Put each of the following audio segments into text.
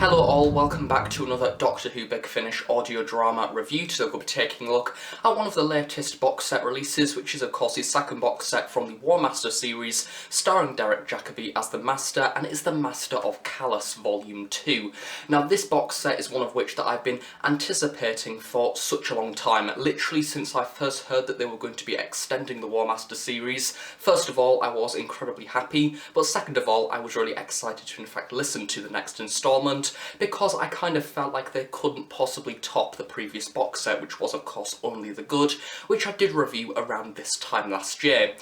Hello all, welcome back to another Doctor Who Big Finish audio drama review. Today we'll be taking a look at one of the latest box set releases, which is of course the second box set from the War Master series, starring Derek Jacobi as the Master, and is the Master of Callous Volume 2. Now this box set is one of which that I've been anticipating for such a long time, literally since I first heard that they were going to be extending the War Master series. First of all, I was incredibly happy, but second of all, I was really excited to in fact listen to the next instalment, because I kind of felt like they couldn't possibly top the previous box set, which was of course Only the Good, which I did review around this time last year.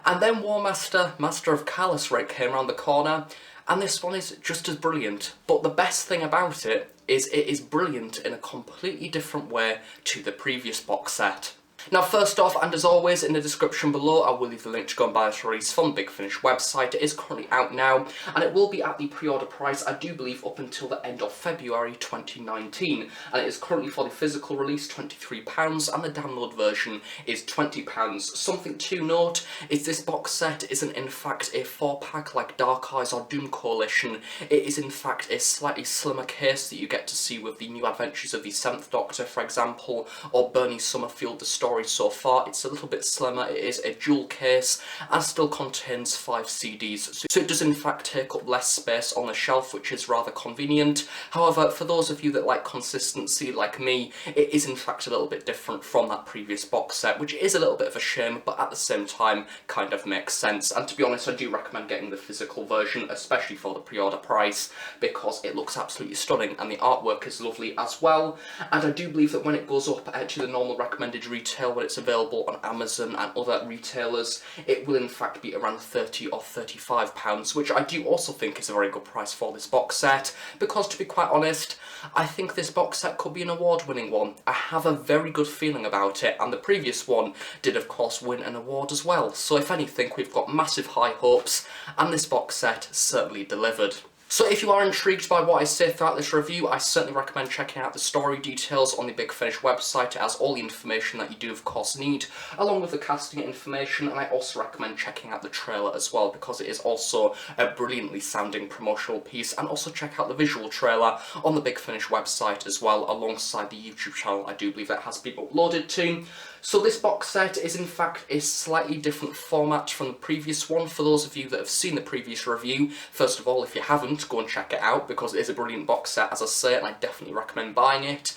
And then War Master, Master of Callous came around the corner, and this one is just as brilliant. But the best thing about it is brilliant in a completely different way to the previous box set. Now first off, and as always in the description below, I will leave the link to go and buy this release from the Big Finish website. It is currently out now, and it will be at the pre-order price, I do believe, up until the end of February 2019. And it is currently for the physical release £23, and the download version is £20. Something to note is this box set isn't in fact a 4-pack like Dark Eyes or Doom Coalition. It is in fact a slightly slimmer case that you get to see with the new adventures of the 7th Doctor, for example, or Bernie Summerfield, the story so far. It's a little bit slimmer, it is a dual case, and still contains 5 CDs, so it does in fact take up less space on the shelf, which is rather convenient. However, for those of you that like consistency like me, it is in fact a little bit different from that previous box set, which is a little bit of a shame, but at the same time kind of makes sense. And to be honest, I do recommend getting the physical version, especially for the pre-order price, because it looks absolutely stunning and the artwork is lovely as well. And I do believe that when it goes up to the normal recommended retail, when it's available on Amazon and other retailers, it will in fact be around £30 or £35, which I do also think is a very good price for this box set, because to be quite honest, I think this box set could be an award-winning one. I have a very good feeling about it, and the previous one did of course win an award as well, so if anything we've got massive high hopes, and this box set certainly delivered. So if you are intrigued by what I say throughout this review, I certainly recommend checking out the story details on the Big Finish website. It has all the information that you do of course need, along with the casting information, and I also recommend checking out the trailer as well, because it is also a brilliantly sounding promotional piece, and also check out the visual trailer on the Big Finish website as well, alongside the YouTube channel I do believe that has been uploaded to. So this box set is in fact a slightly different format from the previous one. For those of you that have seen the previous review, first of all, if you haven't, go and check it out, because it is a brilliant box set, as I say, and I definitely recommend buying it.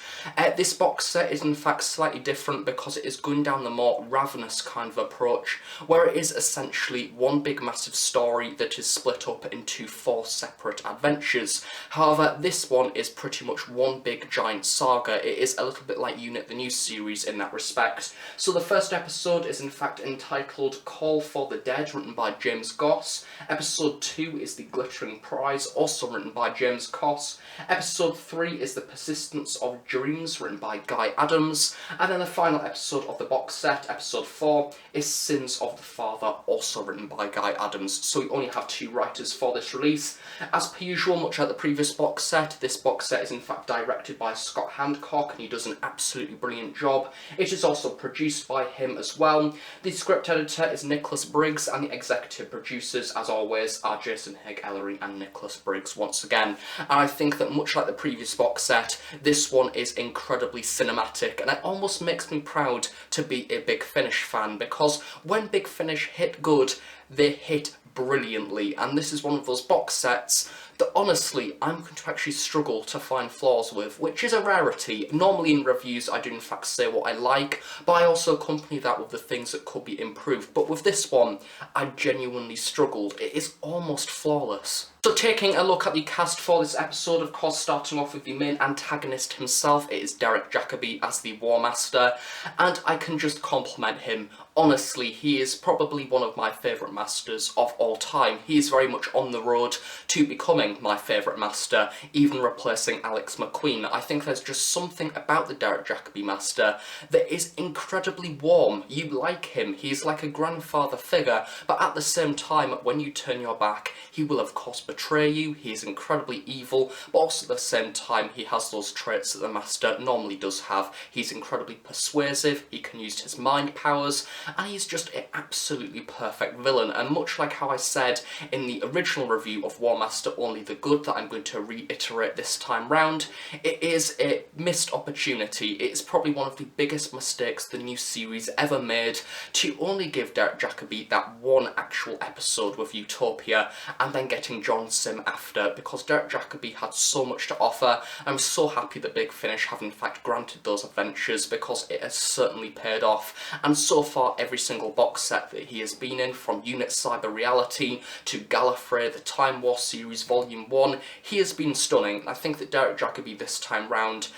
This box set is in fact slightly different because it is going down the more ravenous kind of approach, where it is essentially one big massive story that is split up into 4 separate adventures. However, this one is pretty much one big giant saga. It is a little bit like Unit the New series in that respect. So the first episode is in fact entitled Call for the Dead, written by James Goss. Episode 2 is The Glittering Prize, also written by James Goss. Episode 3 is The Persistence of Dreams, written by Guy Adams. And then the final episode of the box set, episode 4, is Sins of the Father, also written by Guy Adams. So we only have 2 writers for this release. As per usual, much like the previous box set, this box set is in fact directed by Scott Handcock, and he does an absolutely brilliant job. It is also produced by him as well. The script editor is Nicholas Briggs, and the executive producers, as always, are Jason Haig-Ellery and Nicholas Briggs once again. And I think that much like the previous box set, this one is incredibly cinematic, and it almost makes me proud to be a Big Finish fan, because when Big Finish hit good, they hit brilliantly, and this is one of those box sets that honestly I'm going to actually struggle to find flaws with, which is a rarity. Normally in reviews I do in fact say what I like, but I also accompany that with the things that could be improved. But with this one, I genuinely struggled. It is almost flawless. So taking a look at the cast for this episode, of course starting off with the main antagonist himself, it is Derek Jacobi as the War Master, and I can just compliment him. Honestly, he is probably one of my favourite masters of all time. He is very much on the road to becoming my favourite master, even replacing Alex McQueen. I think there's just something about the Derek Jacobi master that is incredibly warm. You like him, he's like a grandfather figure, but at the same time, when you turn your back, he will of course betray you. He is incredibly evil, but also at the same time he has those traits that the master normally does have. He's incredibly persuasive, he can use his mind powers, and he's just an absolutely perfect villain. And much like how I said in the original review of War Master Only only the good that I'm going to reiterate this time round. It is a missed opportunity. It's probably one of the biggest mistakes the new series ever made to only give Derek Jacobi that one actual episode with Utopia and then getting John Sim after, because Derek Jacobi had so much to offer. I'm so happy that Big Finish have in fact granted those adventures, because it has certainly paid off. And so far, every single box set that he has been in, from Unit Cyber Reality to Gallifrey, the Time War series Volume 1, he has been stunning. I think that Derek Jacobi this time round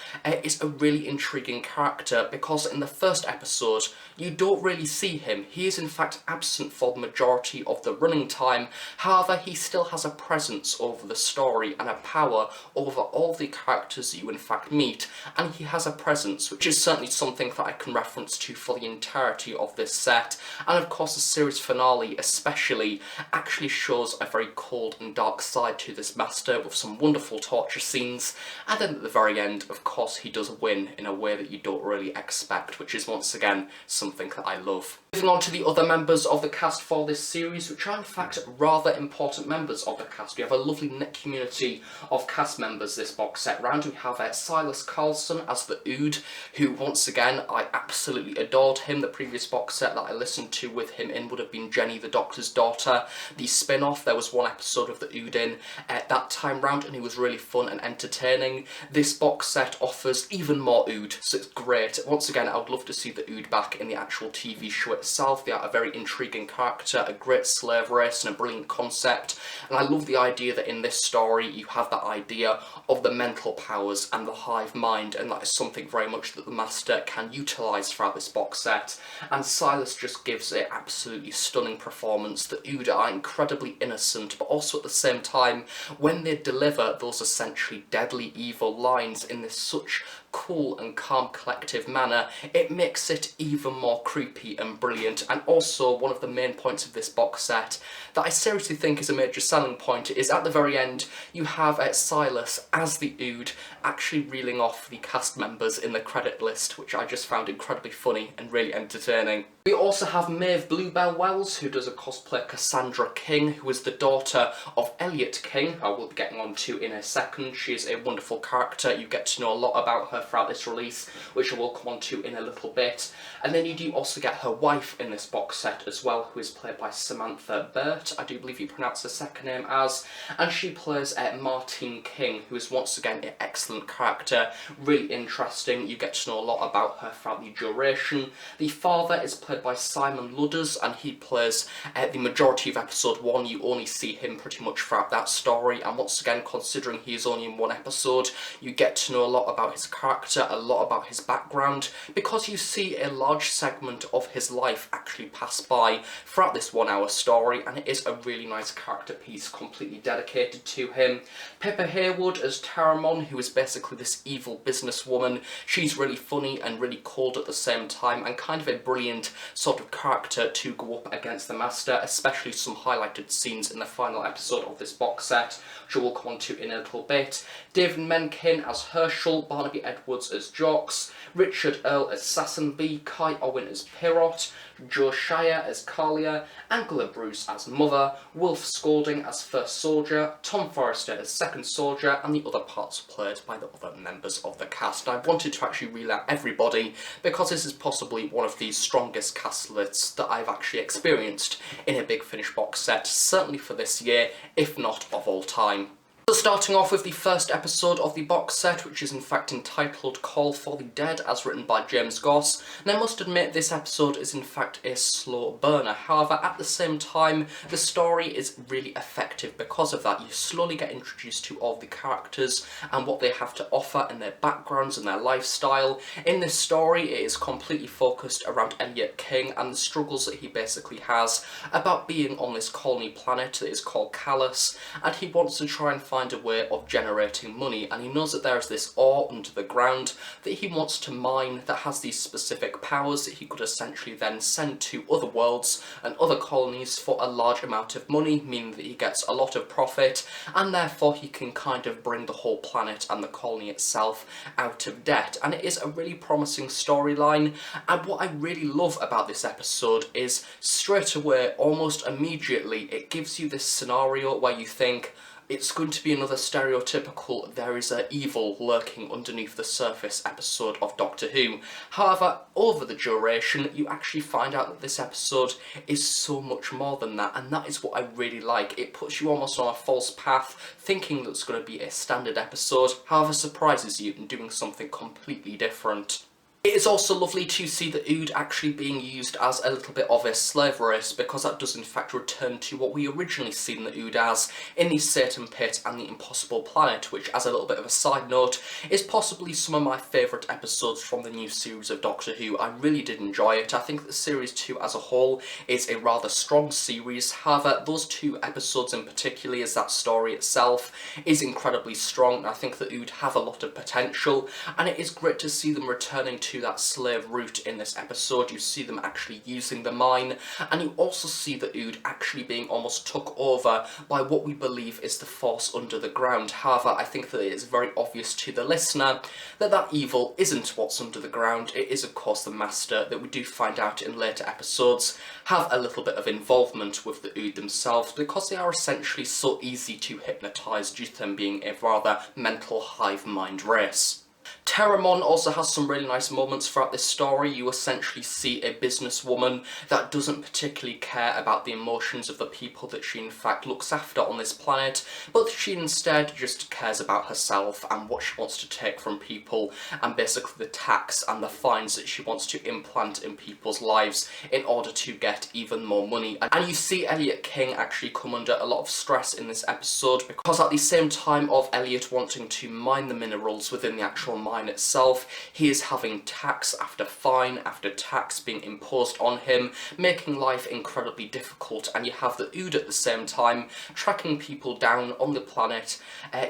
is a really intriguing character, because in the first episode you don't really see him. He is in fact absent for the majority of the running time. However, he still has a presence over the story and a power over all the characters you in fact meet, and he has a presence which is certainly something that I can reference to for the entirety of this set. And of course the series finale especially actually shows a very cold and dark side to this master, with some wonderful torture scenes, and then at the very end of course he does win in a way that you don't really expect, which is once again something that I love. Moving on to the other members of the cast for this series, which are in fact rather important members of the cast. We have a lovely knit community of cast members this box set round. We have Silas Carlson as the Ood, who once again I absolutely adored him. The previous box set that I listened to with him in would have been Jenny the Doctor's Daughter. The spin-off, there was one episode of the Ood in that time round, and he was really fun and entertaining. This box set offers even more Ood, so it's great. Once again, I would love to see the Ood back in the actual TV show itself. They are a very intriguing character, a great slave race and a brilliant concept, and I love the idea that in this story you have that idea of the mental powers and the hive mind, and that is something very much that the Master can utilise throughout this box set. And Silas just gives an absolutely stunning performance. The Ood are incredibly innocent, but also at the same time, when they deliver those essentially deadly evil lines in this such cool and calm collective manner, it makes it even more creepy and brilliant. And also one of the main points of this box set that I seriously think is a major selling point is at the very end you have Silas as the Ood actually reeling off the cast members in the credit list, which I just found incredibly funny and really entertaining. We also have Maeve Bluebell Wells, who does a cosplay Cassandra King, who is the daughter of Elliot King, who I will be getting on to in a second. She is a wonderful character. You get to know a lot about her throughout this release, which I will come on to in a little bit. And then you do also get her wife in this box set as well, who is played by Samantha Burt, I do believe you pronounce her second name as, and she plays Martine King, who is once again an excellent character, really interesting. You get to know a lot about her throughout the duration. The father is played by Simon Ludders, and he plays the majority of episode 1. You only see him pretty much throughout that story, and once again, considering he is only in one episode, you get to know a lot about his character, a lot about his background, because you see a large segment of his life actually pass by throughout this 1 hour story, and it is a really nice character piece completely dedicated to him. Pippa Haywood as Taramon, who is basically this evil businesswoman. She's really funny and really cold at the same time, and kind of a brilliant sort of character to go up against the Master, especially some highlighted scenes in the final episode of this box set, which we'll come on to in a little bit. David Menken as Herschel, Barnaby Edwards as Jocks, Richard Earl as Sassenby, Kai Owen as Pirot, Joe Shire as Kalia, Angela Bruce as Mother, Wolf Scolding as First Soldier, Tom Forrester as Second Soldier, and the other parts played by the other members of the cast. And I wanted to actually reel out everybody because this is possibly one of the strongest cast lists that I've actually experienced in a Big Finish box set, certainly for this year, if not of all time. So starting off with the first episode of the box set, which is in fact entitled Call for the Dead, as written by James Goss. And I must admit this episode is in fact a slow burner. However, at the same time, the story is really effective because of that. You slowly get introduced to all the characters and what they have to offer and their backgrounds and their lifestyle. In this story, it is completely focused around Elliot King and the struggles that he basically has about being on this colony planet that is called Callous, and he wants to try and find a way of generating money, and he knows that there is this ore under the ground that he wants to mine that has these specific powers that he could essentially then send to other worlds and other colonies for a large amount of money, meaning that he gets a lot of profit, and therefore he can kind of bring the whole planet and the colony itself out of debt. And it is a really promising storyline, and what I really love about this episode is straight away, almost immediately, it gives you this scenario where you think, It's going to be another stereotypical there is a evil lurking underneath the surface episode of Doctor Who. However, over the duration, you actually find out that this episode is so much more than that, and that is what I really like. It puts you almost on a false path, thinking that it's going to be a standard episode, however surprises you in doing something completely different. It is also lovely to see the Ood actually being used as a little bit of a slave race, because that does in fact return to what we originally seen the Ood as in the Satan Pit and the Impossible Planet, which, as a little bit of a side note, is possibly some of my favourite episodes from the new series of Doctor Who. I really did enjoy it. I think that Series 2 as a whole is a rather strong series, however those two episodes in particular, as that story itself is incredibly strong, and I think the Ood have a lot of potential, and it is great to see them returning to that slave route in this episode. You see them actually using the mine, and you also see the Ood actually being almost took over by what we believe is the force under the ground. However, I think that it is very obvious to the listener that that evil isn't what's under the ground. It is of course the Master, that we do find out in later episodes have a little bit of involvement with the Ood themselves, because they are essentially so easy to hypnotise due to them being a rather mental hive mind race. Terramon also has some really nice moments throughout this story. You essentially see a businesswoman that doesn't particularly care about the emotions of the people that she in fact looks after on this planet, but she instead just cares about herself and what she wants to take from people, and basically the tax and the fines that she wants to implant in people's lives in order to get even more money. And you see Elliot King actually come under a lot of stress in this episode, because at the same time of Elliot wanting to mine the minerals within the actual mine itself, he is having tax after fine after tax being imposed on him, making life incredibly difficult. And you have the Ood at the same time tracking people down on the planet,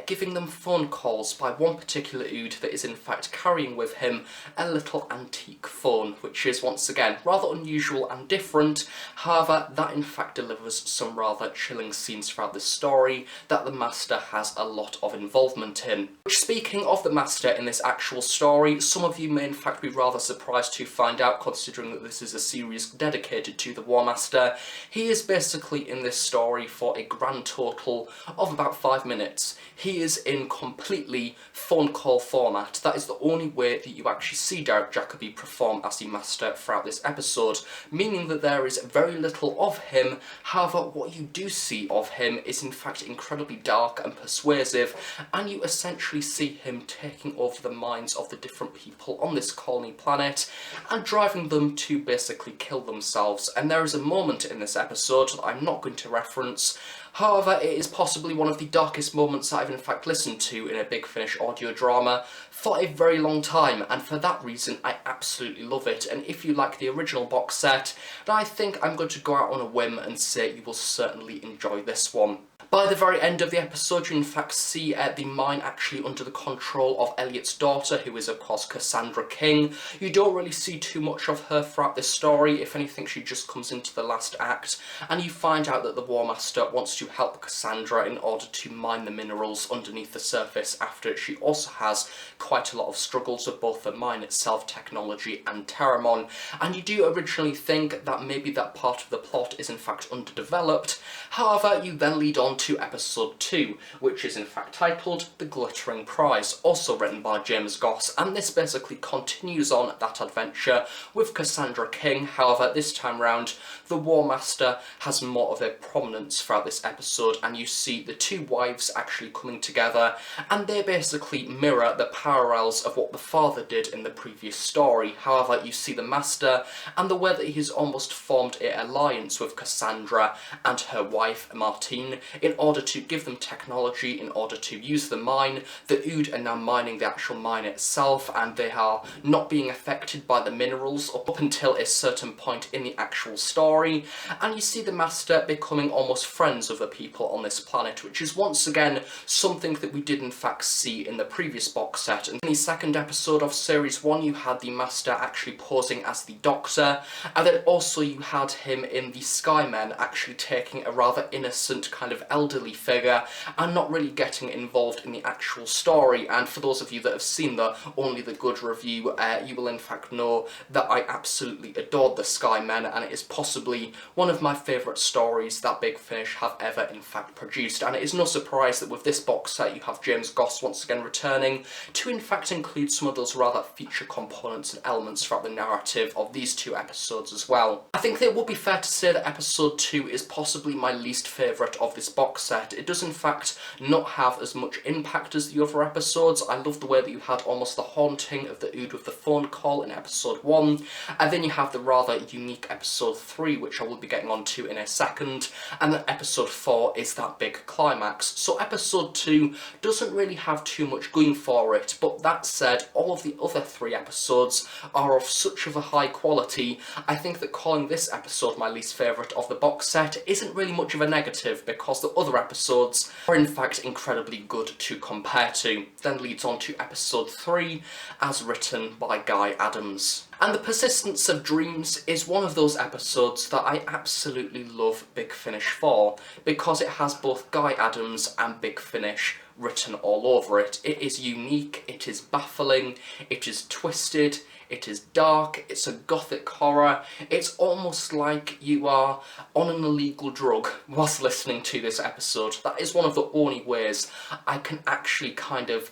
giving them phone calls by one particular Ood that is in fact carrying with him a little antique phone, which is once again rather unusual and different. However, that in fact delivers some rather chilling scenes throughout the story that the Master has a lot of involvement in. Which, speaking of the Master in this actual story, some of you may in fact be rather surprised to find out, considering that this is a series dedicated to the War Master. He is basically in this story for a grand total of about 5 minutes. He is in completely phone call format. That is the only way that you actually see Derek Jacobi perform as the Master throughout this episode, meaning that there is very little of him. However, what you do see of him is in fact incredibly dark and persuasive, and you essentially see him taking over the minds of the different people on this colony planet and driving them to basically kill themselves. And there is a moment in this episode that I'm not going to reference. However, it is possibly one of the darkest moments that I've in fact listened to in a Big Finish audio drama for a very long time, and for that reason I absolutely love it. And if you like the original box set, then I think I'm going to go out on a whim and say you will certainly enjoy this one. By the very end of the episode, you in fact see the mine actually under the control of Elliot's daughter, who is of course Cassandra King. You don't really see too much of her throughout this story. If anything, she just comes into the last act, and you find out that the War Master wants to help Cassandra in order to mine the minerals underneath the surface, after she also has quite a lot of struggles with both the mine itself, technology, and Terramon. And you do originally think that maybe that part of the plot is in fact underdeveloped. However, you then lead on to episode 2, which is in fact titled The Glittering Prize, also written by James Goss, and this basically continues on that adventure with Cassandra King. However, this time round, the War Master has more of a prominence throughout this episode, and you see the two wives actually coming together, and they basically mirror the parallels of what the father did in the previous story. However, you see the Master and the way that he's almost formed an alliance with Cassandra and her wife Martine in order to give them technology, in order to use the mine. The Ood are now mining the actual mine itself, and they are not being affected by the minerals up until a certain point in the actual story. And you see the Master becoming almost friends with the people on this planet, which is once again something that we did in fact see in the previous box set. In the second episode of Series 1, you had the Master actually posing as the Doctor, and then also you had him in the Skymen actually taking a rather innocent kind of elderly figure and not really getting involved in the actual story. And for those of you that have seen the Only the Good review, you will in fact know that I absolutely adored the Skymen, and it is possibly one of my favourite stories that Big Finish have ever in fact produced. And it is no surprise that with this box set you have James Goss once again returning to in fact include some of those rather feature components and elements throughout the narrative of these two episodes as well. I think that it would be fair to say that episode 2 is possibly my least favourite of this box set. It does in fact not have as much impact as the other episodes. I love the way that you had almost the haunting of the Ood with the phone call in episode 1, and then you have the rather unique episode 3, which I will be getting onto in a second, and then episode 4 is that big climax. So episode 2 doesn't really have too much going for it, but that said, all of the other 3 episodes are of such of a high quality. I think that calling this episode my least favourite of the box set isn't really much of a negative, because the other episodes are in fact incredibly good to compare to. Then leads on to episode 3, as written by Guy Adams. And The Persistence of Dreams is one of those episodes that I absolutely love Big Finish for, because it has both Guy Adams and Big Finish written all over it. It is unique, it is baffling, it is twisted, it is dark, it's a gothic horror. It's almost like you are on an illegal drug whilst listening to this episode. That is one of the only ways I can actually kind of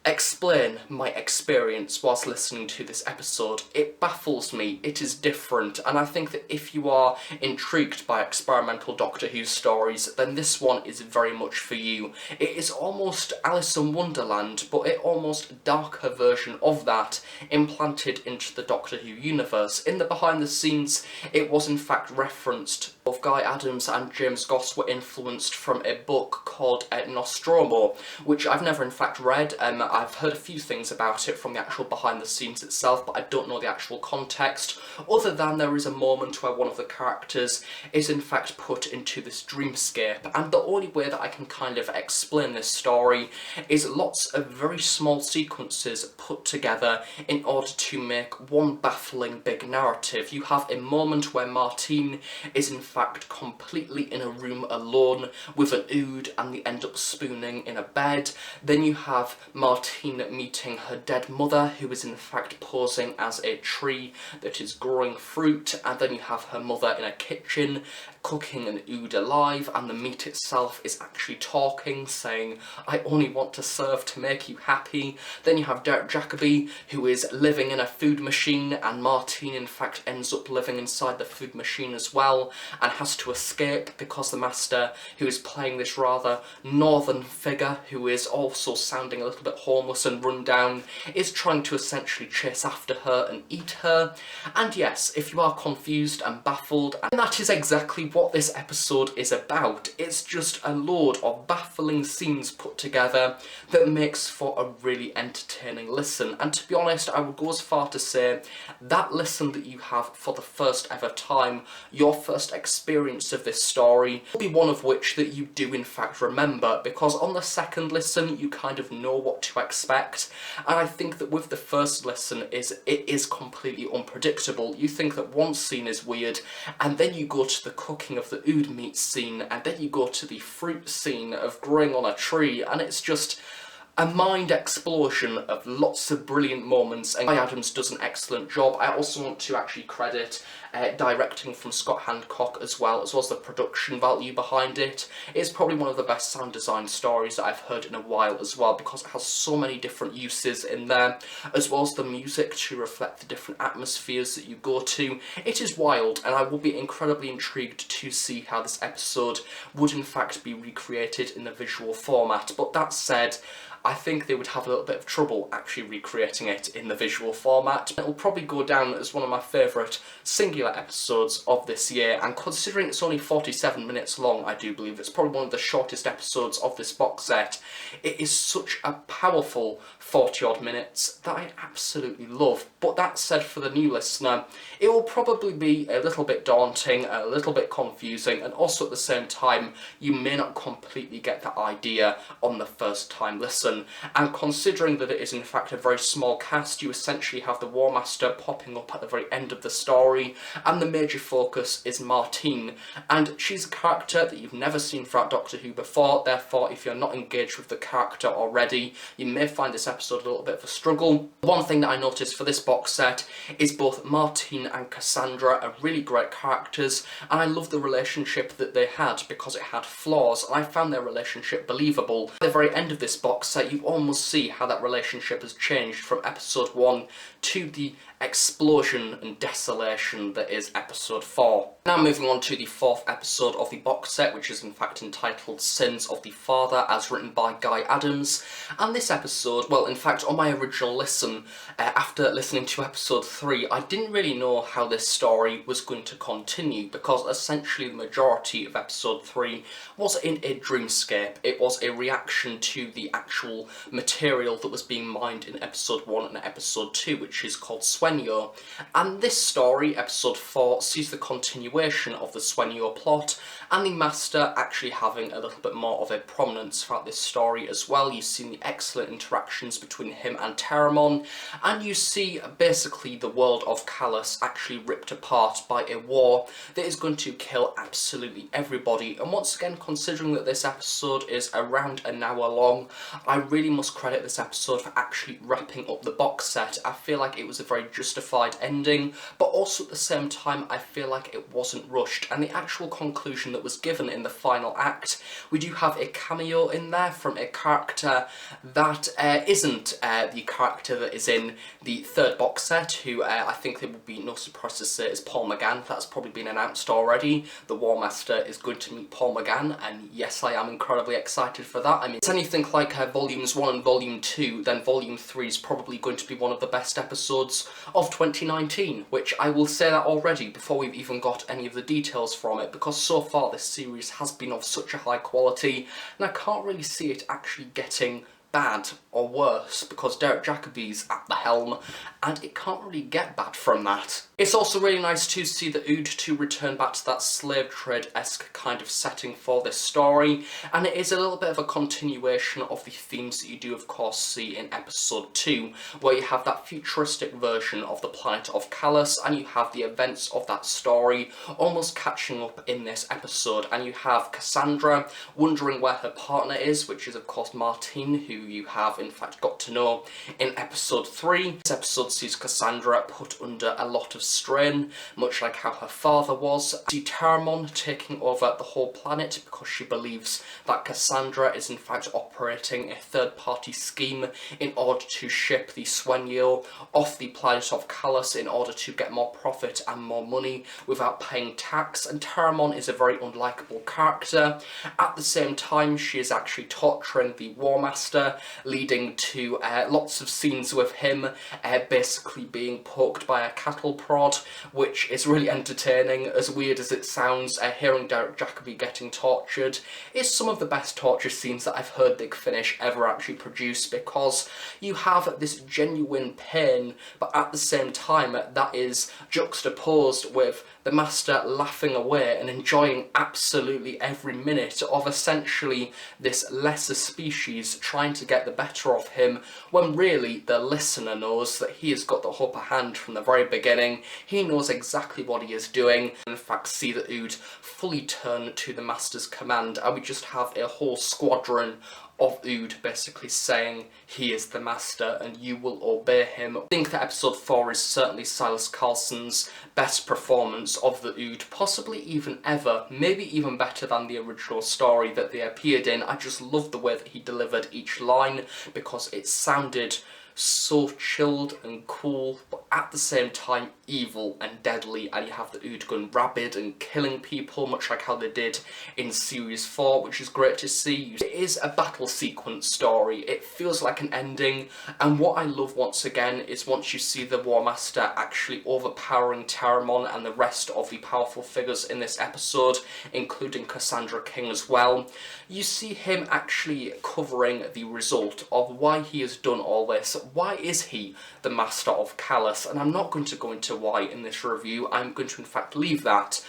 explain my experience whilst listening to this episode. It baffles me, it is different, and I think that if you are intrigued by experimental Doctor Who stories, then this one is very much for you. It is almost Alice in Wonderland, but an almost darker version of that, implanted into the Doctor Who universe. In the behind the scenes, it was in fact referenced. Both Guy Adams and James Goss were influenced from a book called Nostromo, which I've never in fact read. I've heard a few things about it from the actual behind the scenes itself, but I don't know the actual context, other than there is a moment where one of the characters is in fact put into this dreamscape, and the only way that I can kind of explain this story is lots of very small sequences put together in order to make one baffling big narrative. You have a moment where Martine is in fact completely in a room alone with an Ood, and they end up spooning in a bed. Then you have Martine meeting her dead mother, who is in fact posing as a tree that is growing fruit, and then you have her mother in a kitchen cooking an Ood alive, and the meat itself is actually talking, saying, "I only want to serve to make you happy." Then you have Jacobi, who is living in a food machine, and Martine in fact ends up living inside the food machine as well, and has to escape because the Master, who is playing this rather northern figure, who is also sounding a little bit homeless and run down, is trying to essentially chase after her and eat her. And yes, if you are confused and baffled, and that is exactly what this episode is about. It's just a load of baffling scenes put together that makes for a really entertaining listen. And to be honest, I would go as far to say that listen that you have for the first ever time, your first experience of this story, will be one of which that you do in fact remember, because on the second listen you kind of know what to expect. And I think that with the first listen it is completely unpredictable. You think that one scene is weird, and then you go to the cooking of the Ood meat scene, and then you go to the fruit scene of growing on a tree, and it's just a mind explosion of lots of brilliant moments, and Guy Adams does an excellent job. I also want to actually credit directing from Scott Hancock as well as the production value behind it. It's probably one of the best sound design stories that I've heard in a while as well, because it has so many different uses in there, as well as the music to reflect the different atmospheres that you go to. It is wild, and I will be incredibly intrigued to see how this episode would in fact be recreated in the visual format. But that said, I think they would have a little bit of trouble actually recreating it in the visual format. It'll probably go down as one of my favourite singular episodes of this year, and considering it's only 47 minutes long, I do believe it's probably one of the shortest episodes of this box set. It is such a powerful 40 odd minutes that I absolutely love. But that said, for the new listener, it will probably be a little bit daunting, a little bit confusing, and also at the same time you may not completely get the idea on the first time listen. season, and considering that it is in fact a very small cast, you essentially have the War Master popping up at the very end of the story, and the major focus is Martine, and she's a character that you've never seen throughout Doctor Who before. Therefore, if you're not engaged with the character already, you may find this episode a little bit of a struggle. One thing that I noticed for this box set is both Martine and Cassandra are really great characters, and I love the relationship that they had because it had flaws, and I found their relationship believable. At the very end of this box set, you almost see how that relationship has changed from episode 1 to the explosion and desolation that is episode 4. Now moving on to the 4th episode of the box set, which is in fact entitled Sins of the Father, as written by Guy Adams. And this episode, well, in fact, on my original listen, after listening to episode 3, I didn't really know how this story was going to continue, because essentially the majority of episode 3 was in a dreamscape. It was a reaction to the actual material that was being mined in episode 1 and episode 2, which is called Swenyo. And this story, episode 4, sees the continuation of the Swenyo plot, and the Master actually having a little bit more of a prominence throughout this story as well. You've seen the excellent interactions between him and Terramon, and you see basically the world of Callous actually ripped apart by a war that is going to kill absolutely everybody. And once again, considering that this episode is around an hour long, I really must credit this episode for actually wrapping up the box set. I feel like it was a very justified ending, but also at the same time I feel like it wasn't rushed, and the actual conclusion that was given in the final act, we do have a cameo in there from a character that isn't the character that is in the 3rd box set, who I think there would be no surprise to say is Paul McGann. That's probably been announced already. The War Master is going to meet Paul McGann, and yes, I am incredibly excited for that. I mean, it's anything like volumes 1 and volume 2, then volume 3 is probably going to be one of the best episodes of 2019, which I will say that already before we've even got any of the details from it, because so far this series has been of such a high quality, and I can't really see it actually getting bad or worse, because Derek Jacobi's at the helm, and it can't really get bad from that. It's also really nice to see the Ood to return back to that slave trade-esque kind of setting for this story, and it is a little bit of a continuation of the themes that you do of course see in episode 2, where you have that futuristic version of the planet of Callous, and you have the events of that story almost catching up in this episode, and you have Cassandra wondering where her partner is, which is of course Martine, who you have in fact got to know in episode 3. This episode sees Cassandra put under a lot of strain, much like how her father was. See Terramon taking over the whole planet because she believes that Cassandra is in fact operating a third-party scheme in order to ship the Swenyo off the planet of Callous in order to get more profit and more money without paying tax, and Terramon is a very unlikable character. At the same time, she is actually torturing the War Master, leading to lots of scenes with him basically being poked by a cattle prod, which is really entertaining. As weird as it sounds, hearing Derek Jacobi getting tortured is some of the best torture scenes that I've heard Big Finish ever actually produce, because you have this genuine pain, but at the same time that is juxtaposed with the Master laughing away and enjoying absolutely every minute of essentially this lesser species trying to get the better of him, when really the listener knows that he has got the upper hand from the very beginning. He knows exactly what he is doing. In fact, see the Ood fully turn to the Master's command, and we just have a whole squadron of Ood basically saying he is the Master and you will obey him. I think that episode 4 is certainly Silas Carlson's best performance of the Ood, possibly even ever, maybe even better than the original story that they appeared in. I just loved the way that he delivered each line, because it sounded so chilled and cool, but at the same time evil and deadly, and you have the Ood going rabid and killing people, much like how they did in Series 4, which is great to see. It is a battle sequence story, it feels like an ending, and what I love once again is once you see the War Master actually overpowering Terramon and the rest of the powerful figures in this episode, including Cassandra King as well, you see him actually covering the result of why he has done all this. Why is he the Master of Callous? And I'm not going to go into to why in this review. I'm going to in fact leave that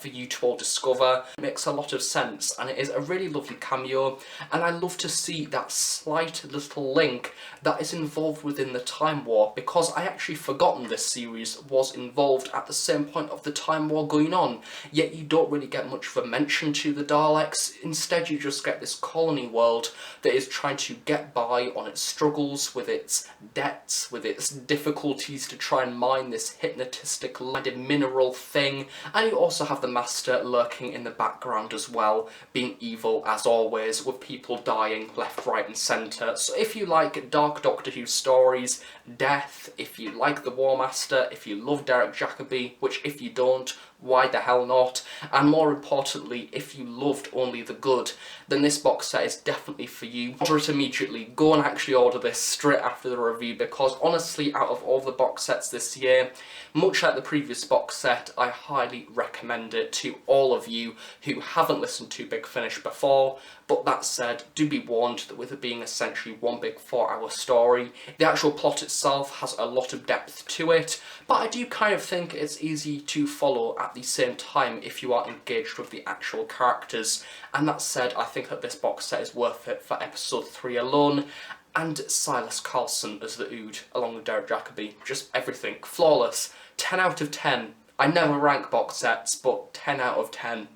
for you to all discover. It makes a lot of sense, and it is a really lovely cameo, and I love to see that slight little link that is involved within the Time War, because I actually forgotten this series was involved at the same point of the Time War going on, yet you don't really get much of a mention to the Daleks. Instead you just get this colony world that is trying to get by on its struggles with its debts, with its difficulties to try and mine this hypnotistic leaded mineral thing, and you also have the Master lurking in the background as well, being evil as always, with people dying left, right and centre. So if you like dark Doctor Who stories, death, if you like the War Master, if you love Derek Jacobi, which if you don't, why the hell not? And more importantly, if you loved only the good, then this box set is definitely for you. Order it immediately. Go and actually order this straight after the review, because honestly, out of all the box sets this year, much like the previous box set, I highly recommend it to all of you who haven't listened to Big Finish before. But that said, do be warned that with it being essentially one big 4-hour story, the actual plot itself has a lot of depth to it, but I do kind of think it's easy to follow at the same time if you are engaged with the actual characters. And that said, I think that this box set is worth it for episode 3 alone, and Silas Carlson as the Ood, along with Derek Jacobi. Just everything. Flawless. 10 out of 10. I never rank box sets, but 10 out of 10.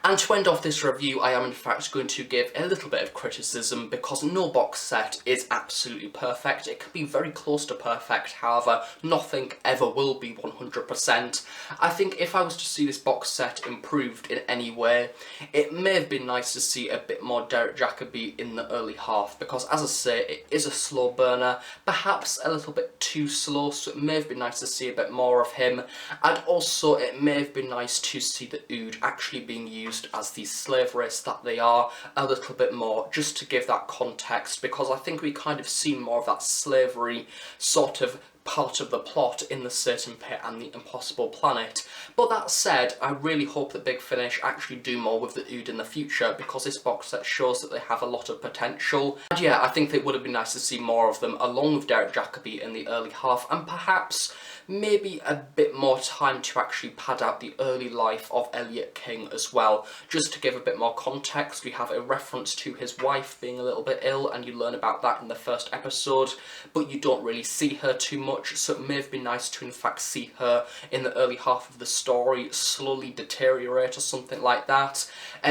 And to end off this review, I am in fact going to give a little bit of criticism, because no box set is absolutely perfect. It can be very close to perfect, however, nothing ever will be 100%. I think if I was to see this box set improved in any way, it may have been nice to see a bit more Derek Jacobi in the early half, because as I say, it is a slow burner, perhaps a little bit too slow, so it may have been nice to see a bit more of him. And also it may have been nice to see the Ood actually being used as the slave race that they are a little bit more, just to give that context, because I think we kind of see more of that slavery sort of part of the plot in the Certain Pit and the Impossible Planet. But that said, I really hope that Big Finish actually do more with the Ood in the future, because this box set shows that they have a lot of potential. And yeah, I think it would have been nice to see more of them along with Derek Jacobi in the early half, and perhaps maybe a bit more time to actually pad out the early life of Elliot King as well. Just to give a bit more context, we have a reference to his wife being a little bit ill, and you learn about that in the first episode, but you don't really see her too much, so it may have been nice to in fact see her in the early half of the story slowly deteriorate or something like that,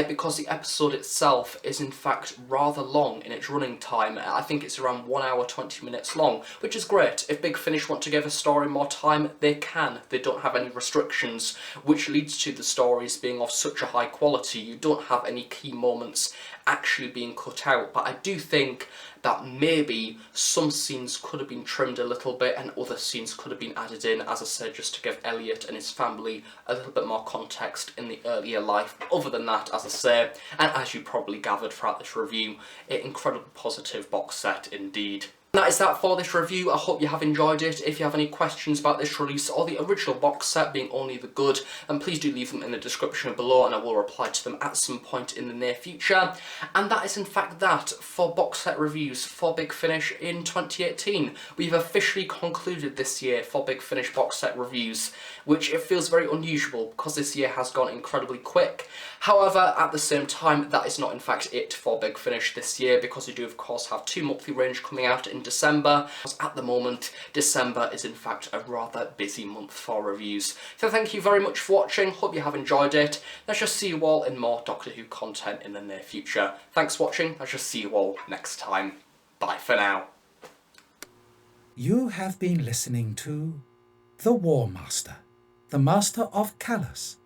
because the episode itself is in fact rather long in its running time. I think it's around 1 hour 20 minutes long, which is great. If Big Finish want to give a story more time, they can. They don't have any restrictions, which leads to the stories being of such a high quality. You don't have any key moments actually being cut out, but I do think that maybe some scenes could have been trimmed a little bit and other scenes could have been added in, as I said, just to give Elliot and his family a little bit more context in the earlier life. But other than that, as I say, and as you probably gathered throughout this review, an incredibly positive box set indeed. That is that for this review. I hope you have enjoyed it. If you have any questions about this release or the original box set being only the good, then please do leave them in the description below and I will reply to them at some point in the near future. And that is in fact that for box set reviews for Big Finish in 2018. We've officially concluded this year for Big Finish box set reviews, which it feels very unusual because this year has gone incredibly quick. However, at the same time, that is not in fact it for Big Finish this year, because we do of course have 2 monthly range coming out in December. At the moment, December is in fact a rather busy month for reviews. So thank you very much for watching, hope you have enjoyed it. Let's just see you all in more Doctor Who content in the near future. Thanks for watching, let's just see you all next time. Bye for now. You have been listening to The War Master, the Master of Callous,